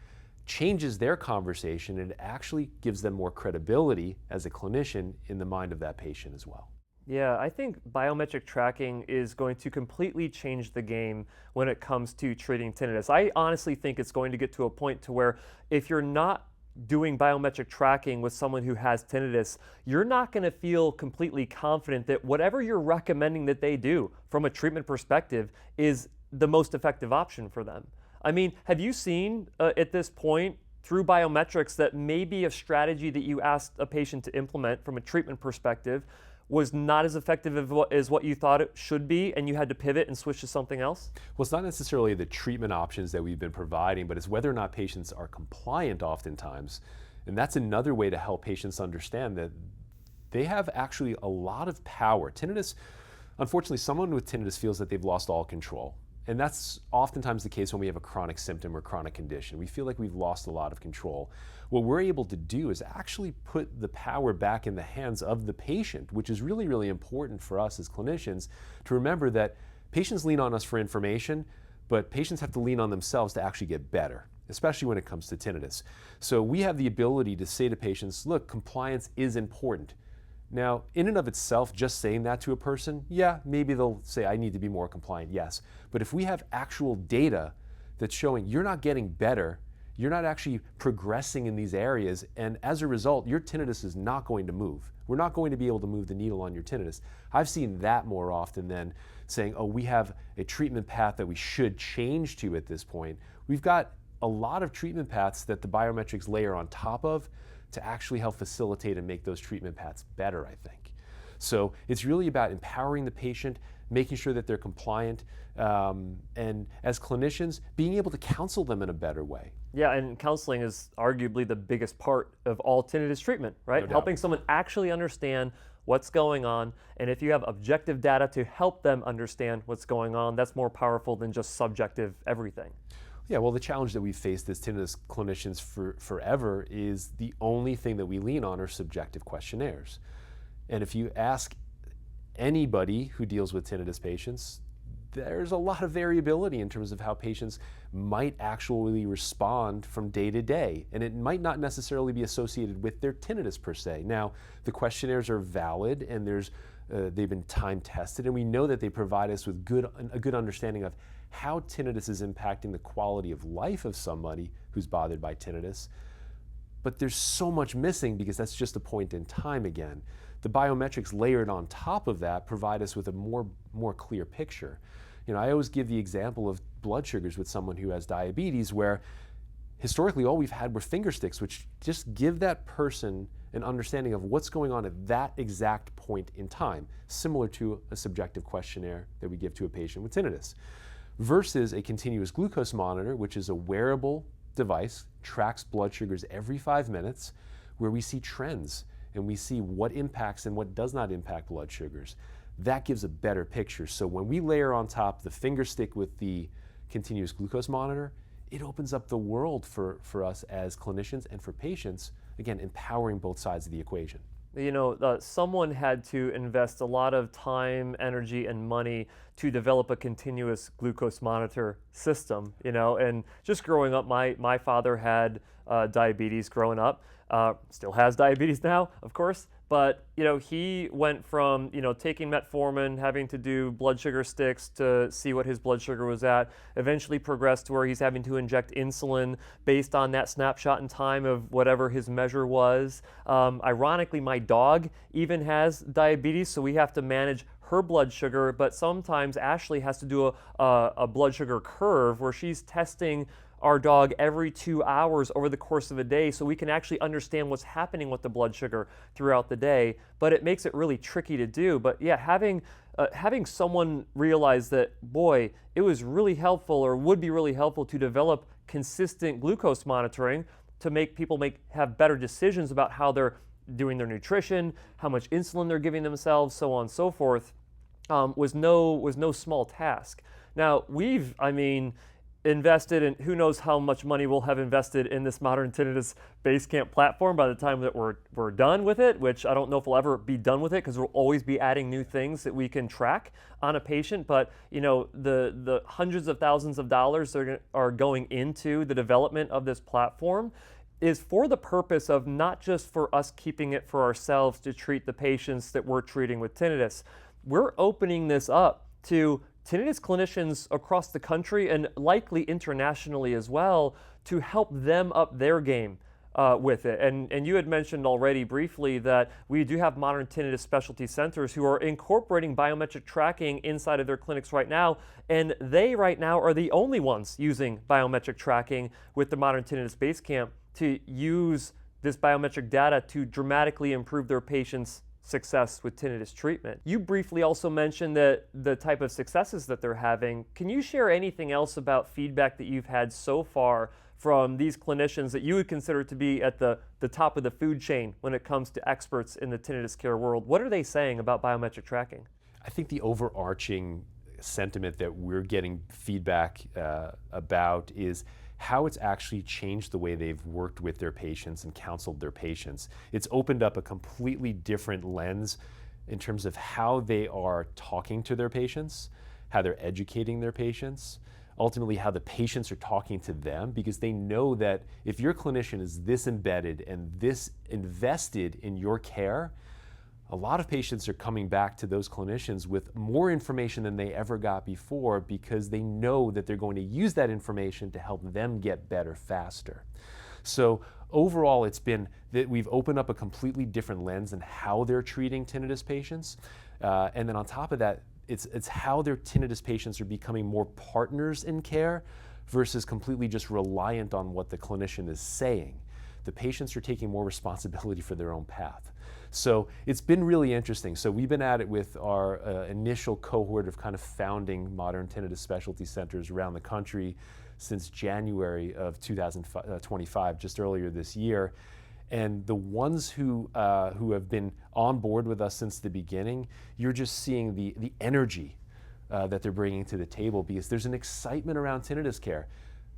changes their conversation, and it actually gives them more credibility as a clinician in the mind of that patient as well. Yeah, I think biometric tracking is going to completely change the game when it comes to treating tinnitus. I honestly think it's going to get to a point to where if you're not doing biometric tracking with someone who has tinnitus, you're not going to feel completely confident that whatever you're recommending that they do from a treatment perspective is the most effective option for them. I mean, have you seen at this point through biometrics that maybe a strategy that you asked a patient to implement from a treatment perspective was not as effective as what you thought it should be, and you had to pivot and switch to something else? Well, it's not necessarily the treatment options that we've been providing, but it's whether or not patients are compliant oftentimes. And that's another way to help patients understand that they have actually a lot of power. Tinnitus, unfortunately, someone with tinnitus feels that they've lost all control. And that's oftentimes the case when we have a chronic symptom or chronic condition. We feel like we've lost a lot of control. What we're able to do is actually put the power back in the hands of the patient, which is really, really important for us as clinicians to remember that patients lean on us for information, but patients have to lean on themselves to actually get better, especially when it comes to tinnitus. So we have the ability to say to patients, look, compliance is important. Now, in and of itself, just saying that to a person, yeah, maybe they'll say, I need to be more compliant, yes. But if we have actual data that's showing you're not getting better, you're not actually progressing in these areas, and as a result, your tinnitus is not going to move. We're not going to be able to move the needle on your tinnitus. I've seen that more often than saying, oh, we have a treatment path that we should change to at this point. We've got a lot of treatment paths that the biometrics layer on top of to actually help facilitate and make those treatment paths better, I think. So it's really about empowering the patient, making sure that they're compliant, and as clinicians, being able to counsel them in a better way. Yeah, and counseling is arguably the biggest part of all tinnitus treatment, right? No doubt. Helping someone actually understand what's going on, and if you have objective data to help them understand what's going on, that's more powerful than just subjective everything. Yeah, well, the challenge that we've faced as tinnitus clinicians forever is the only thing that we lean on are subjective questionnaires. And if you ask anybody who deals with tinnitus patients, there's a lot of variability in terms of how patients might actually respond from day to day. And it might not necessarily be associated with their tinnitus per se. Now, the questionnaires are valid and they've been time tested, and we know that they provide us with a good understanding of how tinnitus is impacting the quality of life of somebody who's bothered by tinnitus. But there's so much missing because that's just a point in time again. The biometrics layered on top of that provide us with a more clear picture. You know, I always give the example of blood sugars with someone who has diabetes, where historically all we've had were finger sticks, which just give that person an understanding of what's going on at that exact point in time, similar to a subjective questionnaire that we give to a patient with tinnitus, versus a continuous glucose monitor, which is a wearable device, tracks blood sugars every 5 minutes, where we see trends and we see what impacts and what does not impact blood sugars. That gives a better picture. So when we layer on top the finger stick with the continuous glucose monitor, it opens up the world for us as clinicians and for patients, again, empowering both sides of the equation. You know, someone had to invest a lot of time, energy, and money to develop a continuous glucose monitor system, you know, and just growing up, my father had diabetes growing up, still has diabetes now, of course, but, you know, he went from, you know, taking metformin, having to do blood sugar sticks to see what his blood sugar was at, eventually progressed to where he's having to inject insulin based on that snapshot in time of whatever his measure was. Ironically, my dog even has diabetes, so we have to manage her blood sugar, but sometimes Ashley has to do a blood sugar curve where she's testing our dog every 2 hours over the course of a day so we can actually understand what's happening with the blood sugar throughout the day. But it makes it really tricky to do. But yeah, having someone realize that, boy, it was really helpful or would be really helpful to develop consistent glucose monitoring to make people have better decisions about how they're doing their nutrition, how much insulin they're giving themselves, so on and so forth, was no small task. Now, invested, and who knows how much money we'll have invested in this Modern Tinnitus Basecamp platform by the time that we're done with it, which I don't know if we'll ever be done with it, because we'll always be adding new things that we can track on a patient. But the hundreds of thousands of dollars that are going into the development of this platform is for the purpose of not just for us keeping it for ourselves to treat the patients that we're treating with tinnitus. We're opening this up to tinnitus clinicians across the country and likely internationally as well, to help them up their game with it. And you had mentioned already briefly that we do have Modern Tinnitus Specialty Centers who are incorporating biometric tracking inside of their clinics right now, and they right now are the only ones using biometric tracking with the Modern Tinnitus Basecamp to use this biometric data to dramatically improve their patients' success with tinnitus treatment. You briefly also mentioned that the type of successes that they're having. Can you share anything else about feedback that you've had so far from these clinicians that you would consider to be at the top of the food chain when it comes to experts in the tinnitus care world? What are they saying about biometric tracking? I think the overarching sentiment that we're getting feedback about is how it's actually changed the way they've worked with their patients and counseled their patients. It's opened up a completely different lens in terms of how they are talking to their patients, how they're educating their patients, ultimately how the patients are talking to them, because they know that if your clinician is this embedded and this invested in your care, a lot of patients are coming back to those clinicians with more information than they ever got before, because they know that they're going to use that information to help them get better faster. So overall, it's been that we've opened up a completely different lens in how they're treating tinnitus patients. And then on top of that, it's how their tinnitus patients are becoming more partners in care versus completely just reliant on what the clinician is saying. The patients are taking more responsibility for their own path. So it's been really interesting. So we've been at it with our initial cohort of kind of founding Modern Tinnitus Specialty Centers around the country since January of 2025, just earlier this year. And the ones who have been on board with us since the beginning, you're just seeing the energy that they're bringing to the table, because there's an excitement around tinnitus care.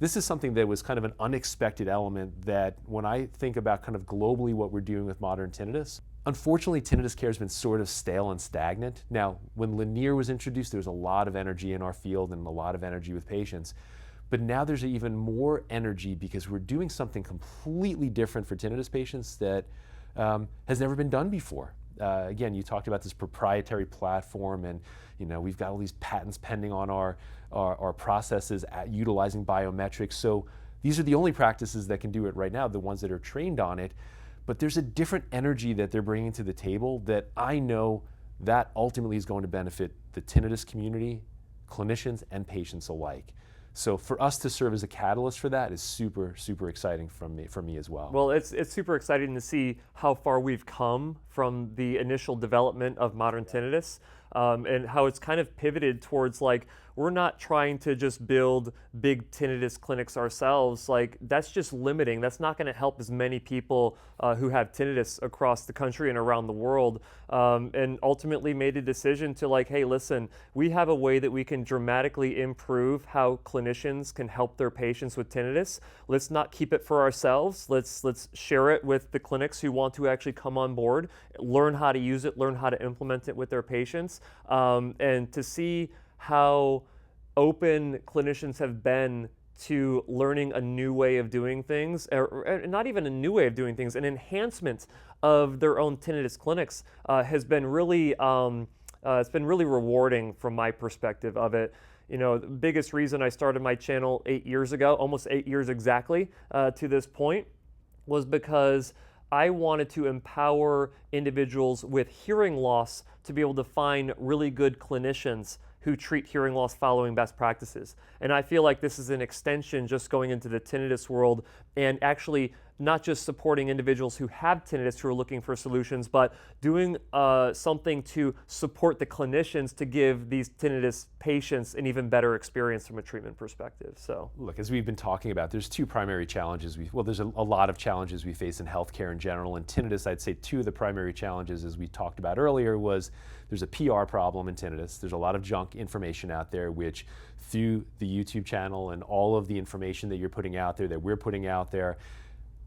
This is something that was kind of an unexpected element that when I think about kind of globally what we're doing with modern tinnitus, unfortunately tinnitus care has been sort of stale and stagnant. Now, when linear was introduced, there was a lot of energy in our field and a lot of energy with patients. But now there's even more energy because we're doing something completely different for tinnitus patients that has never been done before. Again, you talked about this proprietary platform, and we've got all these patents pending on our processes at utilizing biometrics. So these are the only practices that can do it right now, the ones that are trained on it. But there's a different energy that they're bringing to the table that I know that ultimately is going to benefit the tinnitus community, clinicians, and patients alike. So for us to serve as a catalyst for that is super, super exciting for me as well. Well, it's super exciting to see how far we've come from the initial development of modern tinnitus, and how it's kind of pivoted towards, like, we're not trying to just build big tinnitus clinics ourselves. Like, that's just limiting. That's not going to help as many people who have tinnitus across the country and around the world. And ultimately made a decision to, like, hey, listen, we have a way that we can dramatically improve how clinicians can help their patients with tinnitus. Let's not keep it for ourselves. Let's share it with the clinics who want to actually come on board, learn how to use it, learn how to implement it with their patients, and to see how open clinicians have been to learning a new way of doing things, or not even a new way of doing things, an enhancement of their own tinnitus clinics has been really, it's been really rewarding from my perspective of it. The biggest reason I started my channel 8 years ago, almost 8 years exactly to this point, was because I wanted to empower individuals with hearing loss to be able to find really good clinicians who treat hearing loss following best practices. And I feel like this is an extension just going into the tinnitus world, and actually not just supporting individuals who have tinnitus who are looking for solutions, but doing something to support the clinicians to give these tinnitus patients an even better experience from a treatment perspective. So, look, as we've been talking about, there's two primary challenges. There's a lot of challenges we face in healthcare in general, and tinnitus, I'd say two of the primary challenges, as we talked about earlier, was there's a PR problem in tinnitus. There's a lot of junk information out there, which through the YouTube channel and all of the information that you're putting out there, that we're putting out there,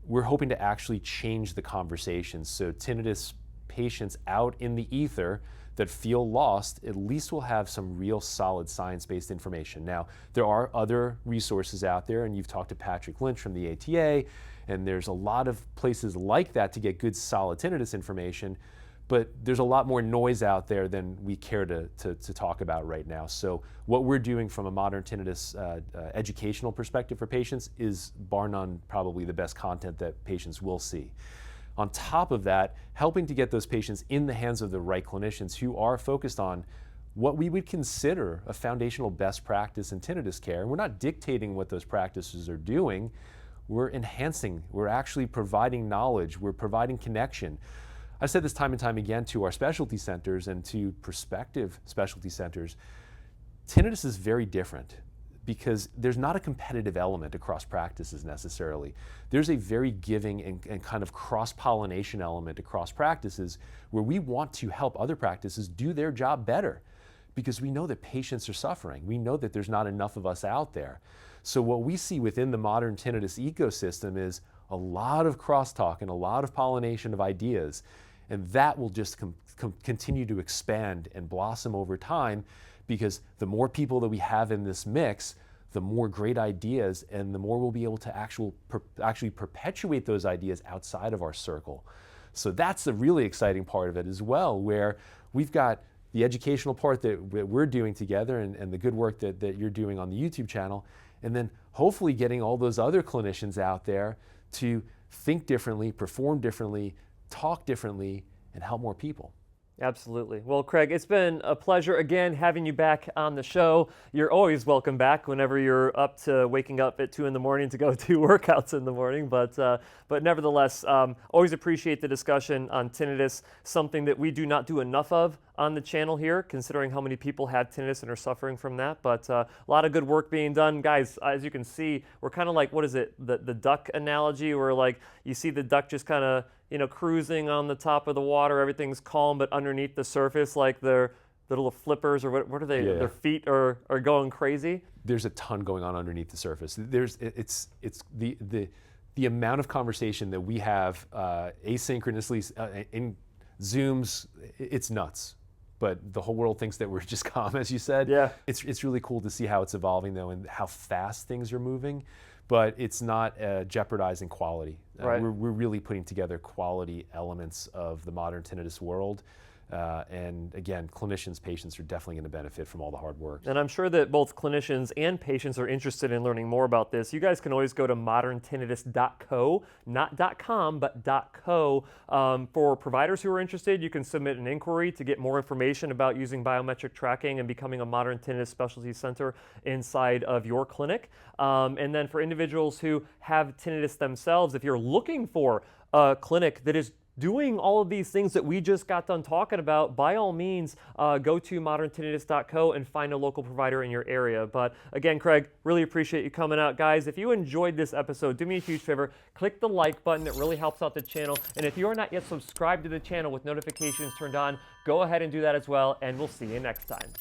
we're hoping to actually change the conversation. So tinnitus patients out in the ether that feel lost at least will have some real solid science-based information. Now, there are other resources out there, and you've talked to Patrick Lynch from the ATA, and there's a lot of places like that to get good solid tinnitus information, but there's a lot more noise out there than we care to talk about right now. So what we're doing from a modern tinnitus educational perspective for patients is bar none probably the best content that patients will see. On top of that, helping to get those patients in the hands of the right clinicians who are focused on what we would consider a foundational best practice in tinnitus care. We're not dictating what those practices are doing. We're enhancing, we're actually providing knowledge, we're providing connection. I've said this time and time again to our specialty centers and to prospective specialty centers. Tinnitus is very different because there's not a competitive element across practices necessarily. There's a very giving and kind of cross-pollination element across practices where we want to help other practices do their job better because we know that patients are suffering. We know that there's not enough of us out there. So what we see within the modern tinnitus ecosystem is a lot of crosstalk and a lot of pollination of ideas, and that will just continue to expand and blossom over time because the more people that we have in this mix, the more great ideas and the more we'll be able to actually perpetuate those ideas outside of our circle. So that's the really exciting part of it as well, where we've got the educational part that we're doing together and the good work that you're doing on the YouTube channel, and then hopefully getting all those other clinicians out there to think differently, perform differently, talk differently, and help more people. Absolutely. Well, Craig, it's been a pleasure again having you back on the show. You're always welcome back whenever you're up to waking up at 2 in the morning to go do workouts in the morning. But nevertheless, always appreciate the discussion on tinnitus, something that we do not do enough of on the channel here, considering how many people have tinnitus and are suffering from that. But a lot of good work being done. Guys, as you can see, we're kind of like, what is it, the duck analogy, where like you see the duck just kind of, cruising on the top of the water, everything's calm, but underneath the surface, like their little flippers, or what are they? Yeah. Their feet are going crazy. There's a ton going on underneath the surface. It's the amount of conversation that we have asynchronously in Zooms. It's nuts. But the whole world thinks that we're just calm, as you said. Yeah. It's really cool to see how it's evolving though, and how fast things are moving. But it's not jeopardizing quality. Right. We're really putting together quality elements of the modern tinnitus world. And again, clinicians, patients are definitely going to benefit from all the hard work. And I'm sure that both clinicians and patients are interested in learning more about this. You guys can always go to moderntinnitus.co, not .com, but .co. For providers who are interested, you can submit an inquiry to get more information about using biometric tracking and becoming a modern tinnitus specialty center inside of your clinic. And then for individuals who have tinnitus themselves, if you're looking for a clinic that is doing all of these things that we just got done talking about, by all means, go to moderntinnitus.co and find a local provider in your area. But again, Craig, really appreciate you coming out. Guys, if you enjoyed this episode, do me a huge favor, click the like button. It really helps out the channel. And if you are not yet subscribed to the channel with notifications turned on, go ahead and do that as well, and we'll see you next time.